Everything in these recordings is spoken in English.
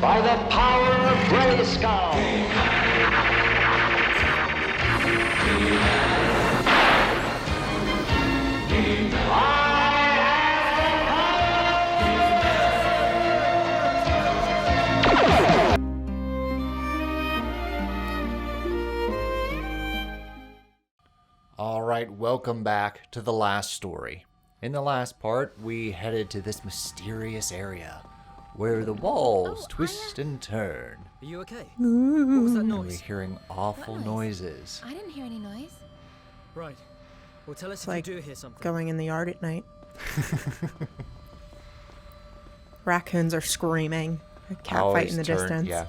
by the power of Grayskull. Alright, welcome back to the last story. In the last part, we headed to this mysterious area where the walls twist and turn. Are you okay? What was that And we're noise? hearing awful What noise? noises. I didn't hear any noise. Right. Well, tell us It's if like you do hear something. going in the yard at night. Raccoons are screaming. A cat fight in the distance. Yeah.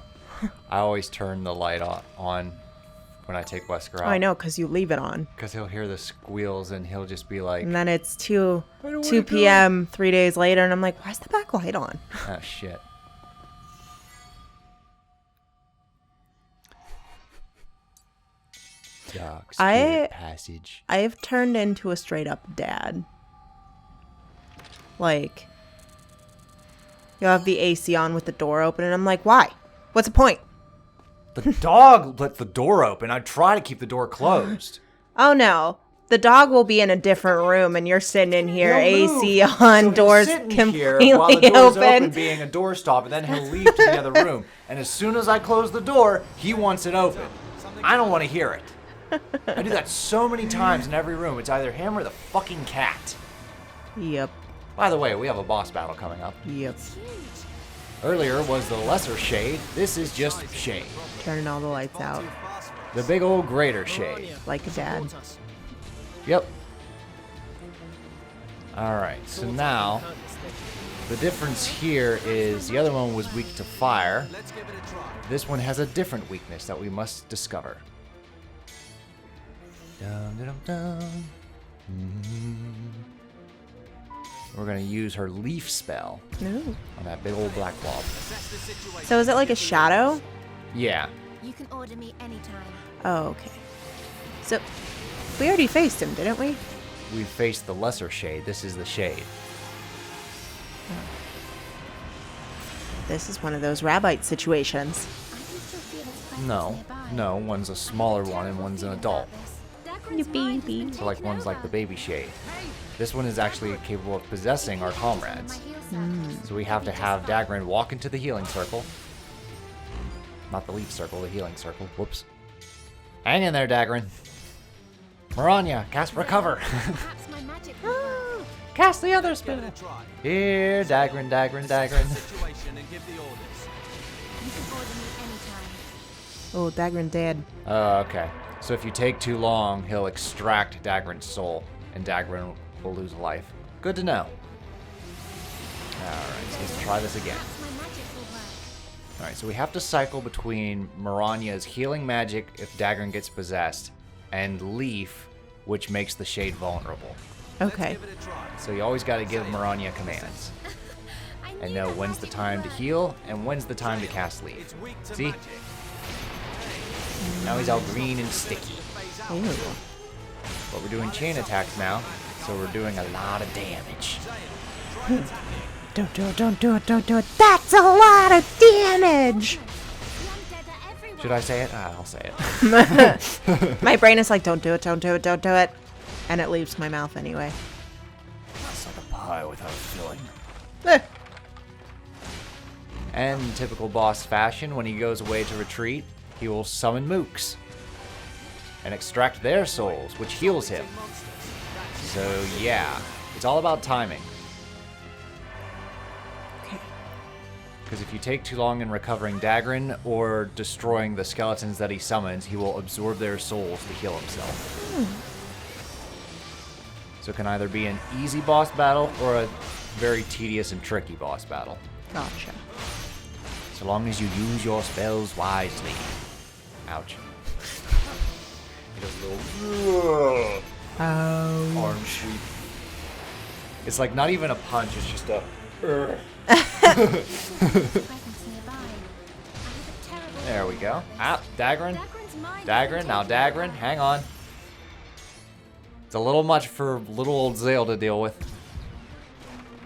I always turn the light on when I take Wesker out. Oh, I know, because you leave it on. Because he'll hear the squeals and he'll just be like, And then it's 2 I don't 2 wanna go. p.m. 3 days later, and I'm like, why's the back light on? oh shit. Dark spirit passage. I've turned into a straight up dad. Like, you'll have the AC on with the door open, and I'm like, why? What's the point? The dog let the door open. I try to keep the door closed. Oh no. The dog will be in a different room, and you're sitting in here, He'll AC move. on, So he'll doors sit in completely here while the door's open, open. being a doorstop, and then he'll leave to the other room. And as soon as I close the door, he wants it open. I don't want to hear it. I do that so many times in every room. It's either him or the fucking cat. Yep. By the way, we have a boss battle coming up. Yep. Earlier was the lesser shade. This is just shade. Turning all the lights out. The big old greater shade. Like a dad. Yep. Alright, so now the difference here is the other one was weak to fire. This one has a different weakness that we must discover. Dum, dum, dum. We're going to use her leaf spell Ooh. on that big old black blob. So is it like a shadow? Yeah. You can order me anytime. Oh, okay. So, we already faced him, didn't we? We faced the lesser shade. This is the shade. This is one of those rabbite situations. I can still feel its presence No. nearby. No, one's a smaller one and one's an adult. You baby. So like one's like the baby shade. This one is actually capable of possessing our comrades. So we have to have Dagrin walk into the healing circle. Not the leaf circle, the healing circle. Whoops. Hang in there, Dagrin. Maranya, cast recover. Perhaps my magic will work. Cast the other spell. Here, Dagrin, Dagrin, Dagrin. You can order me anytime. Oh, Dagrin dead. Okay. So if you take too long, he'll extract Dagrin's soul, and Dagrin will lose a life. Good to know. Alright, so let's try this again. Perhaps my magic will work. Alright, so we have to cycle between Maranya's healing magic if Dagrin gets possessed, and Leaf, which makes the shade vulnerable. Okay. So you always got to give Maranya commands. I And knew know that when's the magic time would to work. heal, and when's the time to cast Leaf. See? Now he's all green and sticky. Ew. But we're doing chain attacks now, so we're doing a lot of damage. Don't do it, don't do it, don't do it. That's a lot of damage! Young dead are everywhere. Should I say it? I'll say it. My brain is like, don't do it, don't do it, don't do it. And it leaves my mouth anyway. It's like a pie without filling. Eh. And in typical boss fashion, when he goes away to retreat, he will summon mooks and extract their souls, which heals him. So yeah, it's all about timing. Okay. Because if you take too long in recovering Dagrin or destroying the skeletons that he summons, he will absorb their souls to heal himself. So it can either be an easy boss battle or a very tedious and tricky boss battle. Gotcha. So long as you use your spells wisely. Ouch. He does a little Oh. arm sweep. It's like not even a punch, it's just a... Presence nearby. I have a terrible There we go. Ah, Dagrin. Dagrin's mine. Dagrin, now Dagrin, hang on. It's a little much for little old Zale to deal with.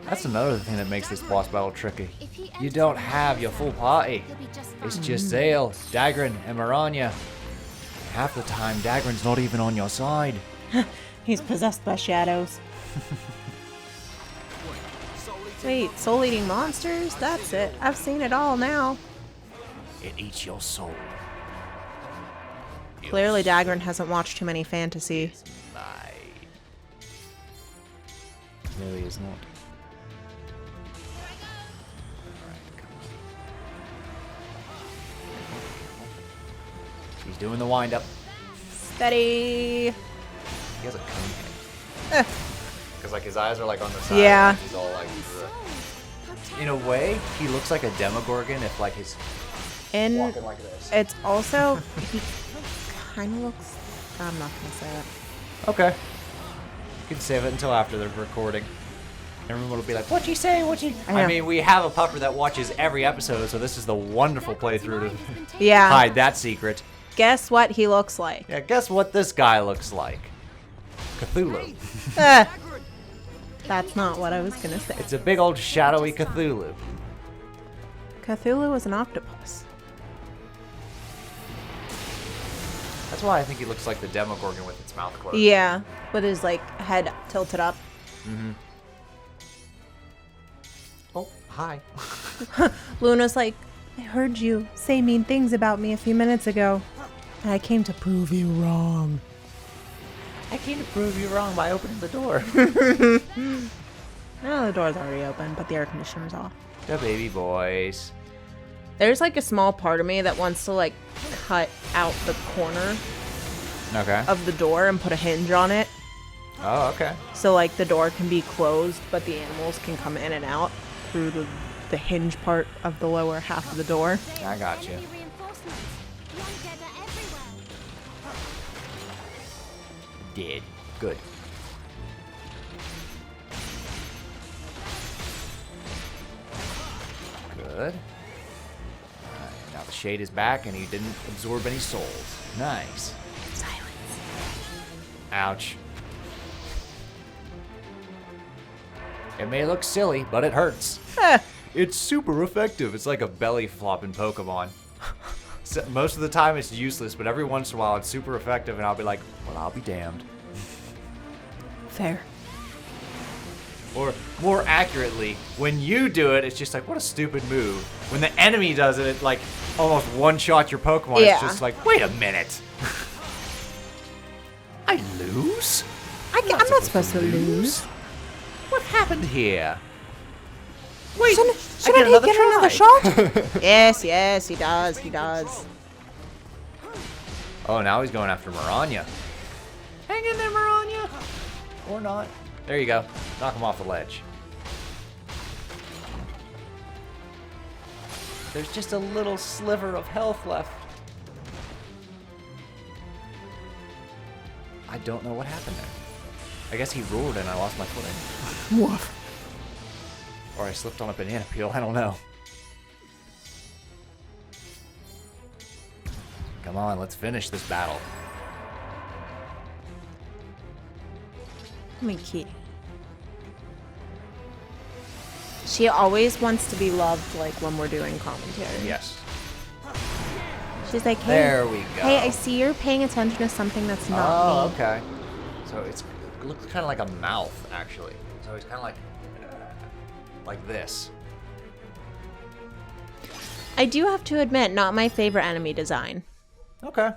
That's another thing that makes this boss battle tricky. You don't have your full party. It's just Zale, Dagran, and Miranya. Half the time, Dagran's not even on your side. He's possessed by shadows. Wait, soul-eating monsters? That's it. I've seen it all now. It eats your soul. Clearly, Dagran hasn't watched too many fantasy. Really is not. Alright, come on. He's doing the wind up. Steady. He has a cone head. Because like his eyes are like on the side. Yeah. And he's all like. Ugh. In a way, he looks like a Demogorgon if like his And walking like this. it's also he kind of looks. I'm not gonna say it. Okay. You can save it until after the recording. Everyone will be like, "What'd you say? What'd you?" I mean, we have a pupper that watches every episode, so this is the wonderful playthrough to Yeah. hide that secret. Guess what he looks like? Yeah, guess what this guy looks like? Cthulhu. That's not what I was gonna say. It's a big old shadowy Cthulhu. Cthulhu is an octopus. That's why I think he looks like the Demogorgon with its mouth closed. Yeah, with his like head tilted up. Oh, hi. Luna's like, I heard you say mean things about me a few minutes ago, and I came to prove you wrong. I came to prove you wrong by opening the door. No, the door's already open, but the air conditioner's off. The baby boys. There's like a small part of me that wants to like cut out the corner Okay. of the door and put a hinge on it. Oh, okay. So like the door can be closed, but the animals can come in and out through the hinge part of the lower half of the door. I got you. Reinforcements. The undead are everywhere. Did. Good. Good. Alright, now the shade is back and he didn't absorb any souls. Nice. Silence. Ouch. It may look silly, but it hurts. It's super effective. It's like a belly flopping Pokemon. So most of the time it's useless, but every once in a while it's super effective and I'll be like, well, I'll be damned. Fair. Or more accurately, when you do it, it's just like, what a stupid move. When the enemy does it, it like almost one-shot your Pokemon. Yeah. It's just like, wait a minute. I lose? I'm not supposed to lose. What happened here? Wait, should I get another shot? Yes, he does. He does. Oh, now he's going after Miranya. Hang in there, Miranya. Or not. There you go. Knock him off the ledge. There's just a little sliver of health left. I don't know what happened there. I guess he roared and I lost my footing. Woof. Or I slipped on a banana peel. I don't know. Come on, let's finish this battle. Let me keep. She always wants to be loved, like when we're doing commentary. Yes. She's like, hey, There we go. hey, I see you're paying attention to something that's not me. Okay. So it looks kind of like a mouth, actually. So it's kind of like this. I do have to admit, not my favorite enemy design. Okay.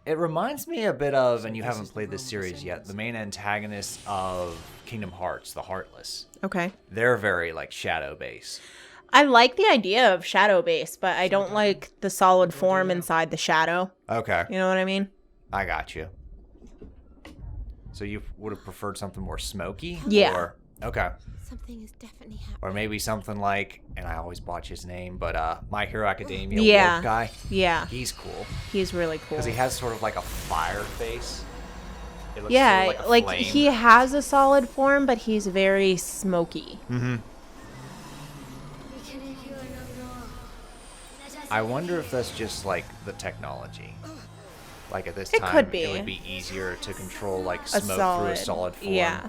It reminds me a bit of, and you haven't played this series yet, the main antagonists of Kingdom Hearts, the Heartless. Okay. They're very, like, shadow-based. I like the idea of shadow base, but I don't like the solid form inside the shadow. Okay. You know what I mean? I got you. So you would have preferred something more smoky? Yeah. Or, okay. Something is definitely happening. Or maybe something like, and I always botch his name, but My Hero Academia Yeah. wolf guy. Yeah. He's cool. He's really cool. Because he has sort of like a fire face. It looks Yeah, sort of like a flame. he has a solid form, but he's very smoky. Mm-hmm. I wonder if that's just like the technology. Like at this It time, could be. it would be easier to control like A smoke through a solid form. Yeah.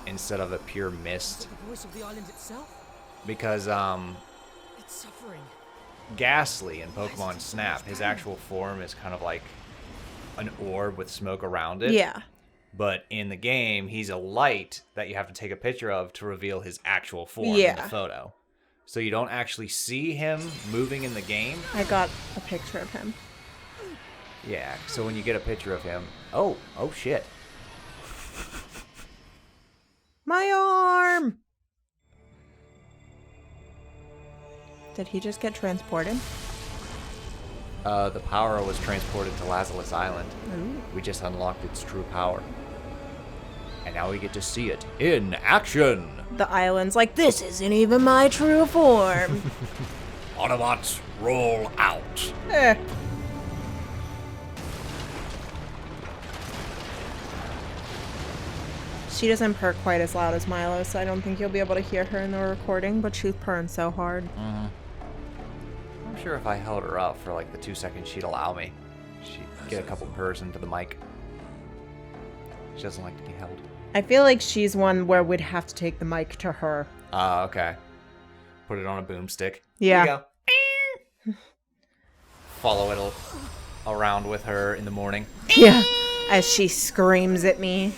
instead of a pure mist. The voice of the island itself? Because, It's suffering. Ghastly in Pokemon Snap, his actual form is kind of like an orb with smoke around it. Yeah. But in the game, he's a light that you have to take a picture of to reveal his actual form in Yeah. the photo. So you don't actually see him moving in the game. I got a picture of him. Yeah, so when you get a picture of him... Oh shit. My arm! Did he just get transported? The power was transported to Lazulis Island. Ooh. We just unlocked its true power. And now we get to see it in action! The island's like, this isn't even my true form. Autobots, roll out! Eh. She doesn't purr quite as loud as Milo, so I don't think you'll be able to hear her in the recording, but she's purring so hard. I'm sure if I held her up for like the 2 seconds she'd allow me. She'd get a couple purrs into the mic. She doesn't like to be held. I feel like she's one where we'd have to take the mic to her. Okay. Put it on a boomstick. Yeah. Here you go. Follow it around with her in the morning. Yeah. As she screams at me.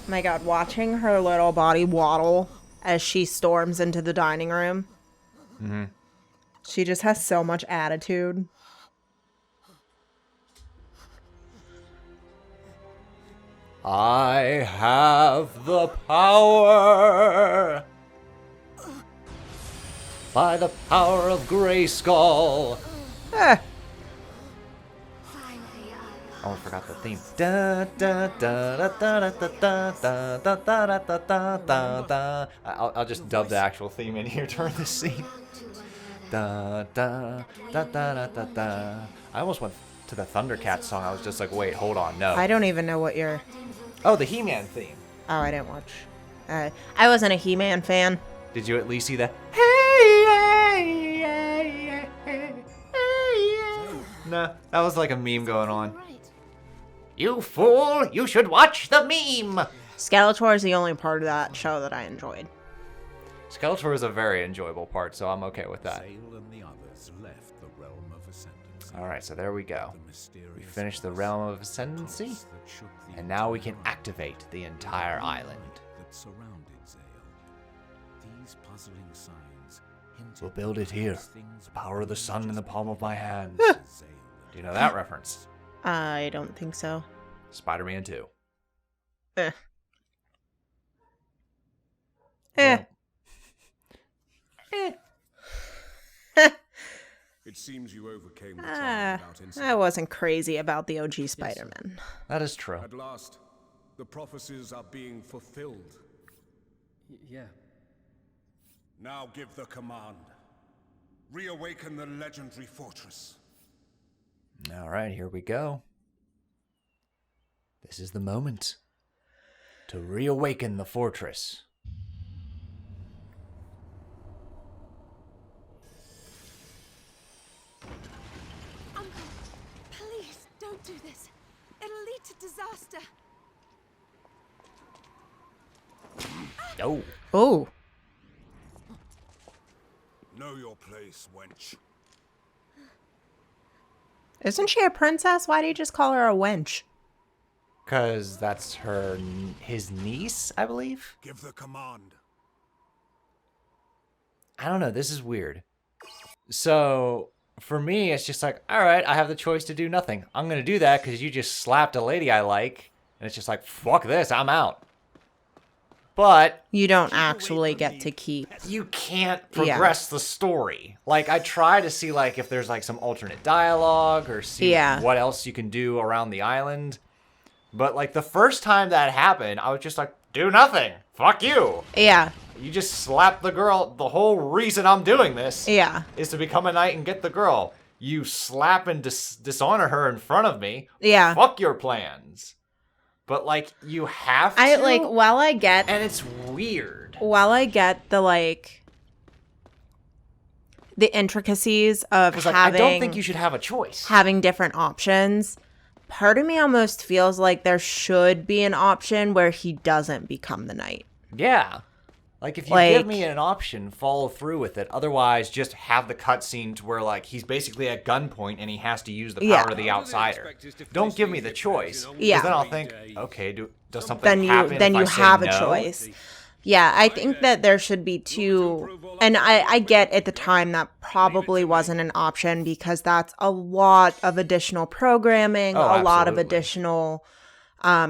My God, watching her little body waddle as she storms into the dining room. Mm-hmm. She just has so much attitude. I have the power. By the power of Grayskull. Ah. Oh, I forgot the theme. Da da da da da da da da da da da da da da. I'll just dub the actual theme in here during this scene. Da da da da da da da. I almost went to the Thundercats song. I was just like, wait, hold on, no. I don't even know what you're... Oh, the He-Man theme. Oh, I didn't watch. I wasn't a He-Man fan. Did you at least see the? No, that was like a meme going on. Right. You fool! You should watch the meme! Skeletor is the only part of that show that I enjoyed. Skeletor is a very enjoyable part, so I'm okay with that. Zale and the others left the realm of ascendancy. Alright, so there we go. The mysterious We finished the realm of ascendancy, that shook the and now we can entire activate the entire island. that surrounded Zale. These puzzling signs hinted We'll build it that here. things The power of the sun in the palm of my hand. to Zale. Do you know that reference? I don't think so. Spider-Man 2. Eh. Eh. It seems you overcame the Ah, time without I incident. wasn't crazy about the OG Spider-Man. That is true. At last, the prophecies are being fulfilled. Yeah. Now give the command. Reawaken the legendary fortress. Alright, here we go. This is the moment to reawaken the fortress. Uncle, please don't do this. It'll lead to disaster. Oh. Oh. Know your place, wench. Isn't she a princess? Why do you just call her a wench? Because that's his niece, I believe? Give the command. I don't know. This is weird. So, for me, it's just like, all right, I have the choice to do nothing. I'm going to do that because you just slapped a lady I like. And it's just like, fuck this, I'm out. But You don't actually get to keep. you can't progress the story. Like, I try to see, like, if there's, like, some alternate dialogue or see Yeah. what else you can do around the island. But, like, the first time that happened, I was just like, do nothing. Fuck you. Yeah. You just slapped the girl. The whole reason I'm doing this Yeah. is to become a knight and get the girl. You slap and dishonor her in front of me. Yeah. Fuck your plans. But, like, you have to. While I get And it's weird. the like the intricacies of Because, like, having I don't think you should have a choice. having different options, part of me almost feels like there should be an option where he doesn't become the knight. Yeah. Like, if you give me an option, follow through with it. Otherwise, just have the cutscene to where, like, he's basically at gunpoint and he has to use the power of the outsider. Don't give me the choice. Yeah. Because then I'll think, okay, does something happen Then if you I say have a no? choice. Yeah, I think that there should be two. And I get at the time that probably wasn't an option because that's a lot of additional programming, a lot of additional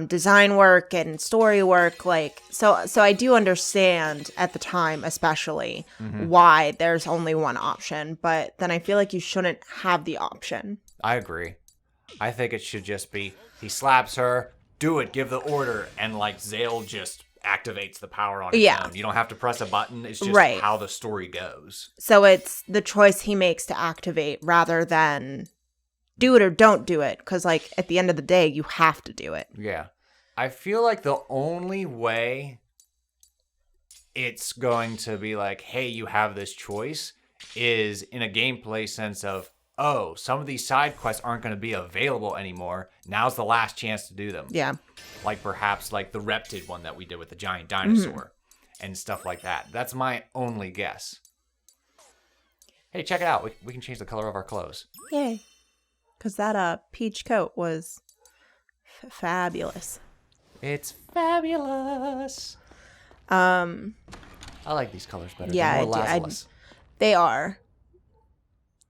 design work and story work. Like, so I do understand at the time, especially, why there's only one option. But then I feel like you shouldn't have the option. I agree. I think it should just be, he slaps her, do it, give the order, and, like, Zale just activates the power on his own. You don't have to press a button. It's just how the story goes. So it's the choice he makes to activate rather than do it or don't do it. Because, like, at the end of the day, you have to do it. Yeah. I feel like the only way it's going to be like, hey, you have this choice is in a gameplay sense of, oh, some of these side quests aren't going to be available anymore. Now's the last chance to do them. Yeah. Like perhaps like the Reptid one that we did with the giant dinosaur and stuff like that. That's my only guess. Hey, check it out. We can change the color of our clothes. Yay. Because that peach coat was fabulous. It's fabulous. I like these colors better. Yeah, They're more Lazulis. They are.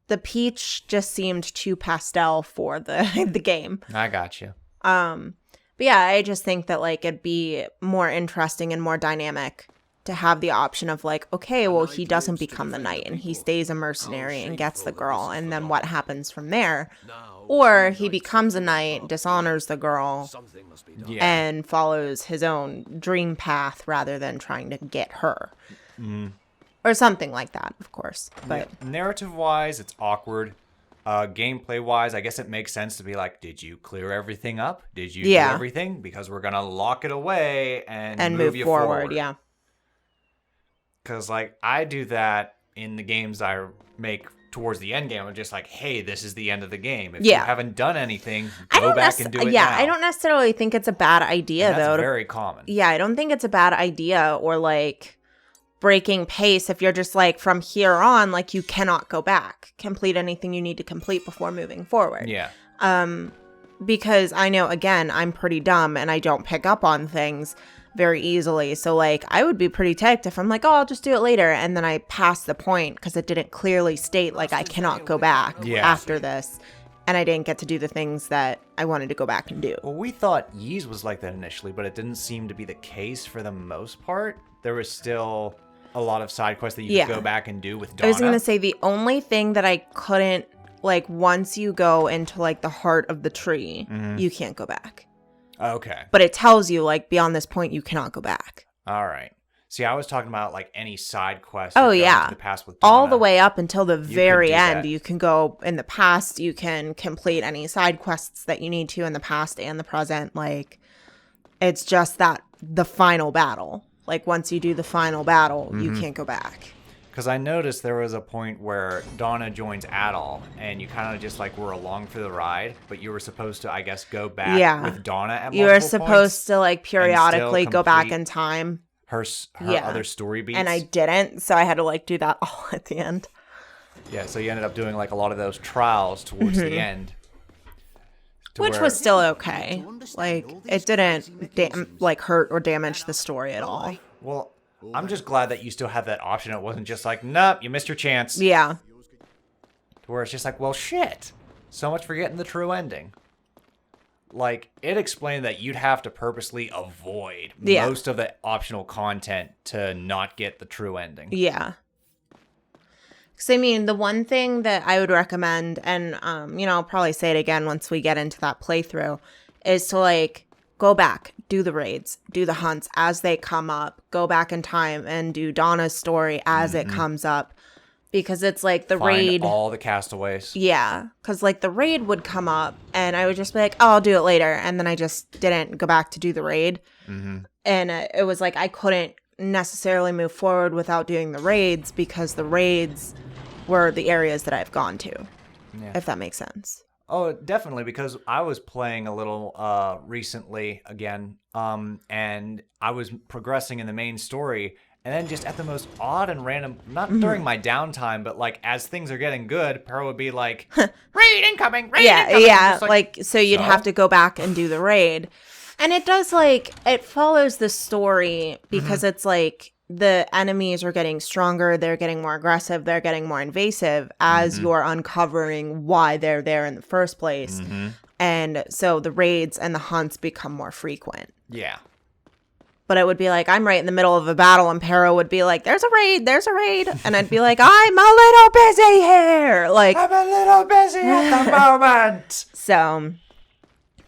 The peach just seemed too pastel for the game. I got you. But yeah, I just think that like it'd be more interesting and more dynamic to have the option of like, okay, well, he doesn't become the knight and he stays a mercenary and gets the girl, and then what happens from there? Or he becomes a knight, dishonors the girl, and follows his own dream path rather than trying to get her. Or something like that, of course. But narrative-wise, it's awkward. Gameplay-wise, I guess it makes sense to be like, did you clear everything up? Did you do everything? Because we're going to lock it away and move you forward. Yeah. Because, like, I do that in the games I make towards the end game. I'm just like, hey, this is the end of the game. If you haven't done anything, go back and do it now. I don't necessarily think it's a bad idea, though. That's very common. Yeah, I don't think it's a bad idea or, like, breaking pace if you're just, like, from here on, like, you cannot go back. Complete anything you need to complete before moving forward. Yeah. Because I know, again, I'm pretty dumb and I don't pick up on things very easily. So, like, I would be pretty ticked if I'm like, oh, I'll just do it later. And then I pass the point because it didn't clearly state, like, I cannot go back after this. And I didn't get to do the things that I wanted to go back and do. Well, we thought Ys was like that initially, but it didn't seem to be the case for the most part. There was still a lot of side quests that you could go back and do with Donna. I was going to say the only thing that I couldn't, like, once you go into, like, the heart of the tree, you can't go back. Okay. But it tells you, like, beyond this point, you cannot go back. All right. See, I was talking about, like, any side quest. Oh, yeah. To the past with Donna. All the way up until the very end. That. You can go in the past. You can complete any side quests that you need to in the past and the present. Like, it's just that the final battle. Like, once you do the final battle, you can't go back. Because I noticed there was a point where Donna joins Adol, and you kind of just, like, were along for the ride, but you were supposed to, I guess, go back with Donna at multiple You were supposed to, like, periodically go back in complete time. Her other story beats. And I didn't, so I had to, like, do that all at the end. Yeah, so you ended up doing, like, a lot of those trials towards the end. Which was still okay. Like, it didn't, like, hurt or damage the story at all. Well, I'm just glad that you still had that option. It wasn't just like, nope, you missed your chance. Yeah. To where it's just like, well, shit. So much for getting the true ending. Like, it explained that you'd have to purposely avoid most of the optional content to not get the true ending. Yeah. Because, I mean, the one thing that I would recommend, and, you know, I'll probably say it again once we get into that playthrough, is to, like, go back, do the raids, do the hunts as they come up, go back in time and do Donna's story as it comes up. Because it's like the raid. All the castaways. Yeah. Because like the raid would come up and I would just be like, oh, I'll do it later. And then I just didn't go back to do the raid. And it was like I couldn't necessarily move forward without doing the raids because the raids were the areas that I've gone to. If that makes sense. Oh, definitely, because I was playing a little recently again, and I was progressing in the main story, and then just at the most odd and random, not during my downtime, but like as things are getting good, Pearl would be like, raid incoming, raid incoming. Yeah, Just like, so you'd so? have to go back and do the raid. And it does, like, it follows the story because it's like the enemies are getting stronger, they're getting more aggressive, they're getting more invasive as you're uncovering why they're there in the first place. And so the raids and the hunts become more frequent. Yeah. But it would be like, I'm right in the middle of a battle, and Pero would be like, there's a raid. And I'd be like, I'm a little busy here. Like, I'm a little busy at the moment. So,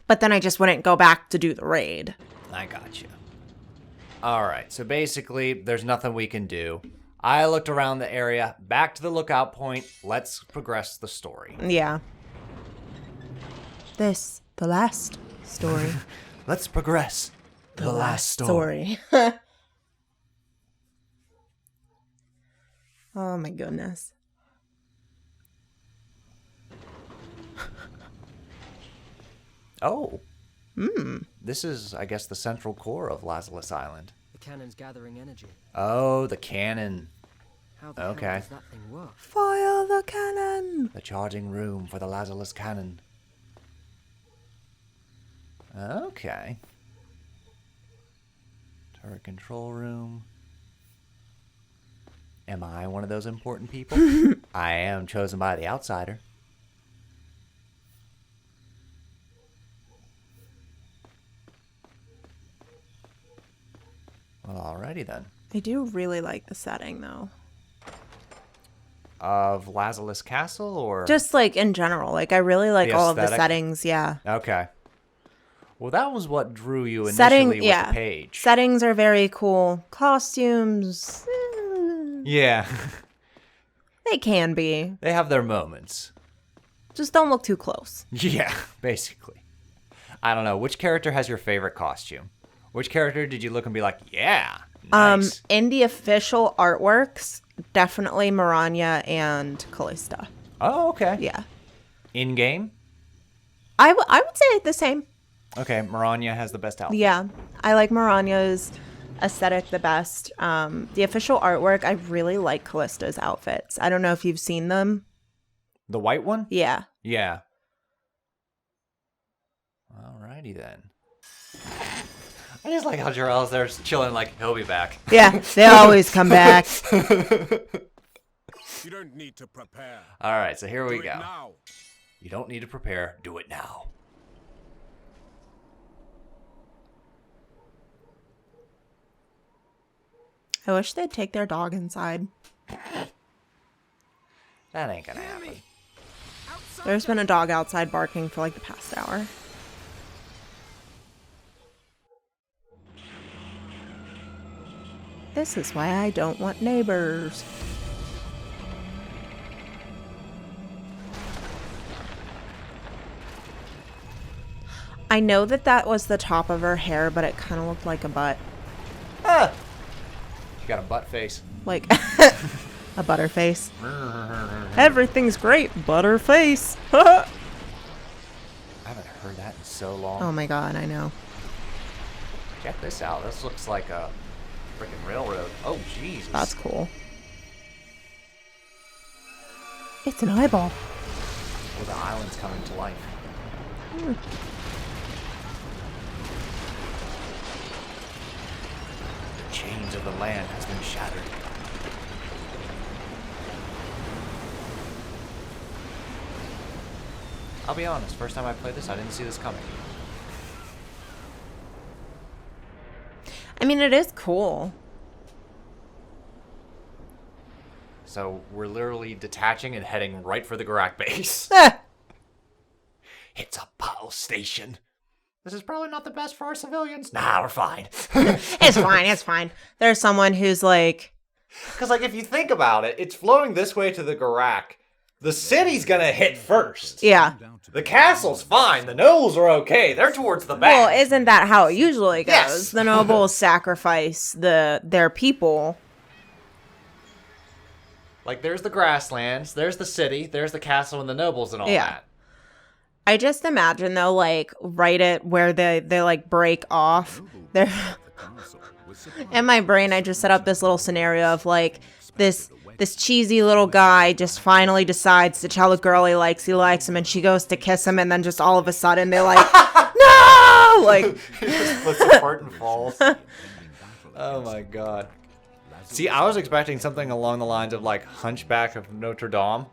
but then I just wouldn't go back to do the raid. I got you. All right, so basically, there's nothing we can do. I looked around the area, back to the lookout point. Let's progress the story. Yeah. The last story. Let's progress the last story. Oh my goodness. Oh. This is, I guess, the central core of Lazulis Island. The cannon's gathering energy. Oh, the cannon. How the hell Okay. does that thing work? Fire the cannon. The charging room for the Lazulis cannon. Okay. Turret control room. Am I one of those important people? I am chosen by the outsider. Well, alrighty then. I do really like the setting, though. Of Lazulis Castle, or Just like in general. Like, I really like The all of the aesthetic? settings. Yeah. okay. Well, that was what drew you initially Setting, with yeah. the page. Settings are very cool. Costumes, Yeah, they can be. they have their moments. Just don't look too close. Yeah, basically. I don't know. Which character has your favorite costume? Which character did you look and be like, yeah, nice? In the official artworks, definitely Maranya and Calista. Oh, okay. Yeah. In game? I would say the same. Okay, Maranya has the best outfit. Yeah. I like Maranya's aesthetic the best. The official artwork, I really like Callista's outfits. I don't know if you've seen them. The white one? Yeah. Yeah. Alrighty then. I just like how Jarrell's there chilling like, he'll be back. Yeah, they always come back. You don't need to prepare. Alright, so here we Do it go. now. You don't need to prepare. Do it now. I wish they'd take their dog inside. That ain't gonna happen. There's been a dog outside barking for like the past hour. This is why I don't want neighbors. I know that that was the top of her hair, but it kind of looked like a butt. Ah! She got a butt face. Like a butterface. Everything's great, butterface. I haven't heard that in so long. Oh my god, I know. Check this out. This looks like a freaking railroad. Oh, Jesus. That's cool. It's an eyeball. Well, the island's coming to life. The chains of the land has been shattered. I'll be honest, first time I played this, I didn't see this coming. I mean, it is cool. So we're literally detaching and heading right for the Garak base. It's a battle station. This is probably not the best for our civilians. Nah, we're fine. It's fine, it's fine. There's someone who's like, Because, like, if you think about it, it's flowing this way to the Garak. The city's gonna hit first. yeah. The castle's fine. The nobles are okay. They're towards the back. Well, isn't that how it usually goes? Yes. The nobles sacrifice their people. Like, there's the grasslands, there's the city, there's the castle and the nobles and all Yeah. that. I just imagine though, like right at where they like break off. They're in my brain. I just set up this little scenario of like this cheesy little guy just finally decides to tell a girl he likes him, and she goes to kiss him, and then just all of a sudden they're like, no, like He just splits apart and falls. Oh my god. See, I was expecting something along the lines of like Hunchback of Notre Dame.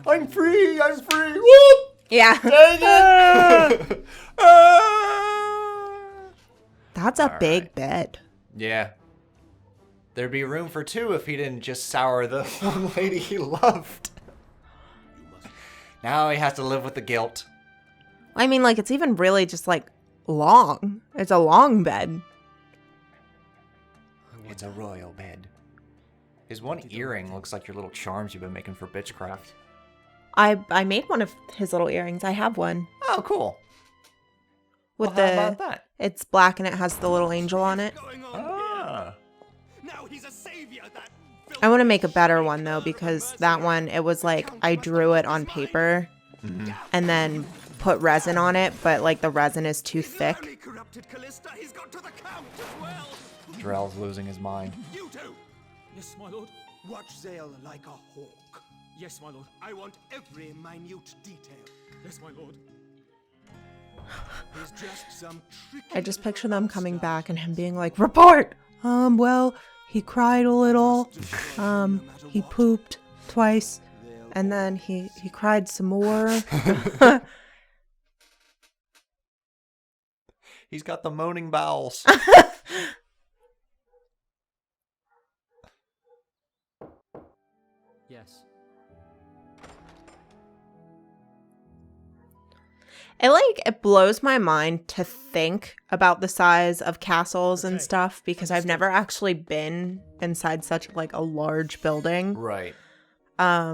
I'm free! I'm free! Whoop! yeah. Dang it! That's a big bed. Yeah. There'd be room for two if he didn't just sour the one lady he loved. Now he has to live with the guilt. I mean, like it's even really just like long. It's a long bed. It's a royal bed. His one earring looks like your little charms you've been making for bitchcraft. I made one of his little earrings. I have one. Oh, cool. With Well, how about that? It's black and it has the little angel on it. Ah. Now he's a savior, that I want to make a better one though, because that one, it was like I drew it on paper and then put resin on it, but like the resin is too thick. corrupted Calista, he's got to the count as well. Drell's losing his mind. You two, Yes, my lord. watch Zale like a hawk. Yes, my lord. I want every minute detail. Yes, my lord. There's just some tricky I just little picture them coming stuff. back and him being like, report! Well, he cried a little. He pooped twice. And then he cried some more. He's got the moaning bowels. Yes. It blows my mind to think about the size of castles and stuff, because I've never actually been inside such like a large building. Right. I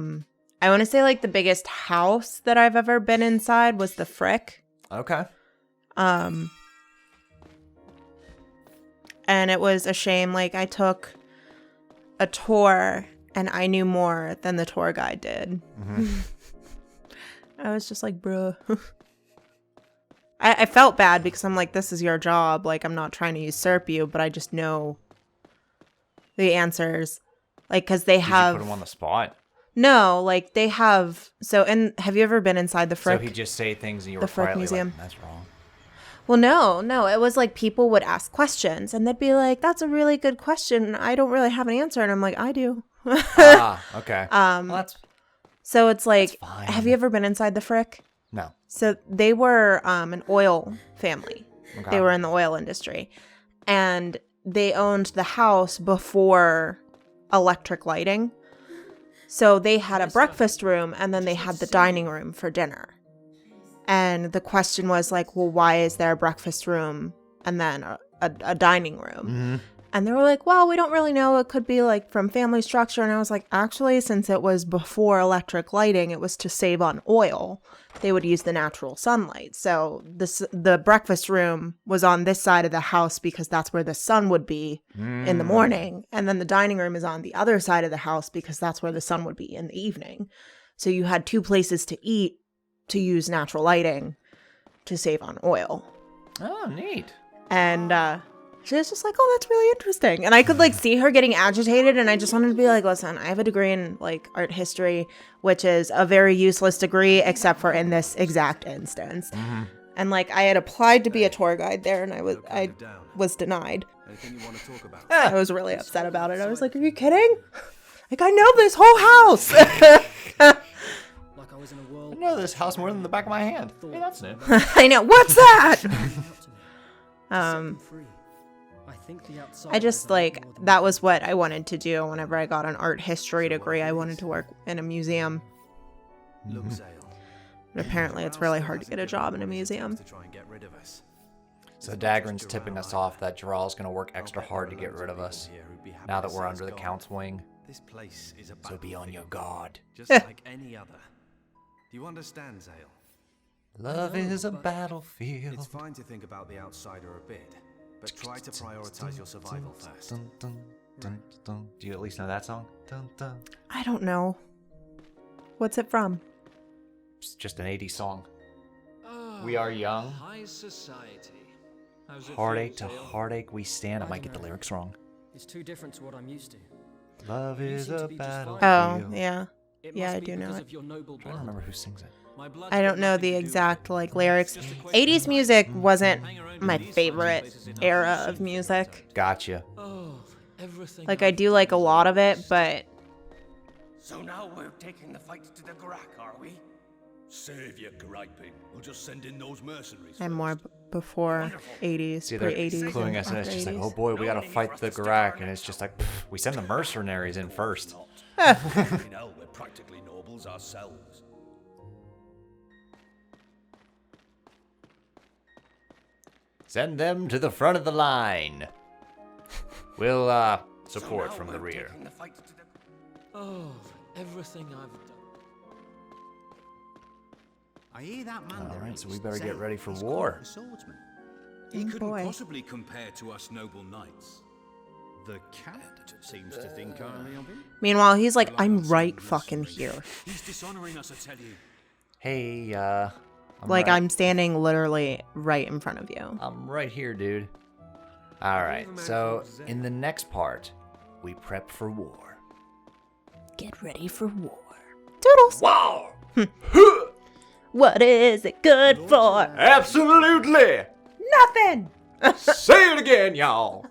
want to say like the biggest house that I've ever been inside was the Frick. Okay. And it was a shame. Like I took a tour and I knew more than the tour guide did. I was just like, bruh. I felt bad because I'm like, this is your job. Like, I'm not trying to usurp you, but I just know the answers. Like, because they Did have... you put him on the spot? No, like, they have... So, and have you ever been inside the Frick? So he'd just say things and you The were Frick quietly Museum. like, that's wrong. Well, no. It was like people would ask questions and they'd be like, that's a really good question. I don't really have an answer. And I'm like, I do. Ah, okay. Well, that's... So it's like, fine. have you ever been inside the Frick? No. So they were an oil family. Okay. They were in the oil industry. And they owned the house before electric lighting. So they had a breakfast room and then they had the dining room for dinner. And the question was like, well, why is there a breakfast room and then a dining room? Mm-hmm. And they were like, well, we don't really know. It could be like from family structure. And I was like, actually, since it was before electric lighting, it was to save on oil. They would use the natural sunlight. So the breakfast room was on this side of the house because that's where the sun would be in the morning. And then the dining room is on the other side of the house because that's where the sun would be in the evening. So you had two places to eat to use natural lighting to save on oil. Oh, neat. And she was just like, oh, that's really interesting. And I could like see her getting agitated. And I just wanted to be like, listen, I have a degree in like art history, which is a very useless degree, except for in this exact instance. And like I had applied to be a tour guide there and I was denied. Anything you want to talk about? I was really upset about it. I was like, are you kidding? Like, I know this whole house. Like I was in a world. I know this house more than the back of my hand. Hey, that's new. I know. What's that? Free. I think the outside I just is a lot like, more than that was what I wanted to do whenever I got an art history degree. I wanted to work in a museum. Look, Zale. But apparently it's really hard to get a job in a museum. To try and get rid of us. So Dagran's tipping us off that Jaral's going to work extra hard to get rid of us now that we're under the Count's wing. This place is a So be on your guard. just like any other. Do you understand, Zale? Love is a battlefield. It's fine to think about the outsider a bit, but try to prioritize your survival first. Dun, dun, dun, dun. Do you at least know that song? Dun, dun. I don't know. What's it from? It's just an 80s song. We are young. High society. How's it Heartache feel, to Tail? heartache we stand. I might get the lyrics wrong. It's too different to what I'm used to. Love is seem to a be just battle. fine. Oh, for you. yeah. It Yeah, must I be do know because it. of your noble I don't blood. remember who sings it. My blood's I got don't know nothing the to do with exact it. like lyrics. It's just a question 80s of music time. wasn't Hang around my in these favorite places enough era and of see music. Gotcha. Oh, everything. Like I do like a lot of it, but So now we're taking the fight to the Garak, are we? Save your griping. We'll just send in those mercenaries. I'm more before 80s, See, they're pre-80s, cluing and us in. after It's just like, 80s. oh boy, we gotta fight the Garak, and it's just like, pff, we send the mercenaries in first. You know, we're practically nobles ourselves. Send them to the front of the line. We'll support So from now the we're rear. taking the fight to the Oh, everything I've done. I hear that man. All there right, so is we better get saying ready for he's war. quite a swordsman. He Oh, couldn't boy. possibly compare to us noble knights. The cat seems to think highly of him. Meanwhile, he's like, I'm right fucking here. He's dishonoring us, I tell you. Hey, Like right, I'm standing literally right in front of you. I'm right here, dude. All right, so in the next part, we prep for war. Get ready for war. Toodles. Wow! What is it good for? Absolutely! Nothing. Say it again, y'all.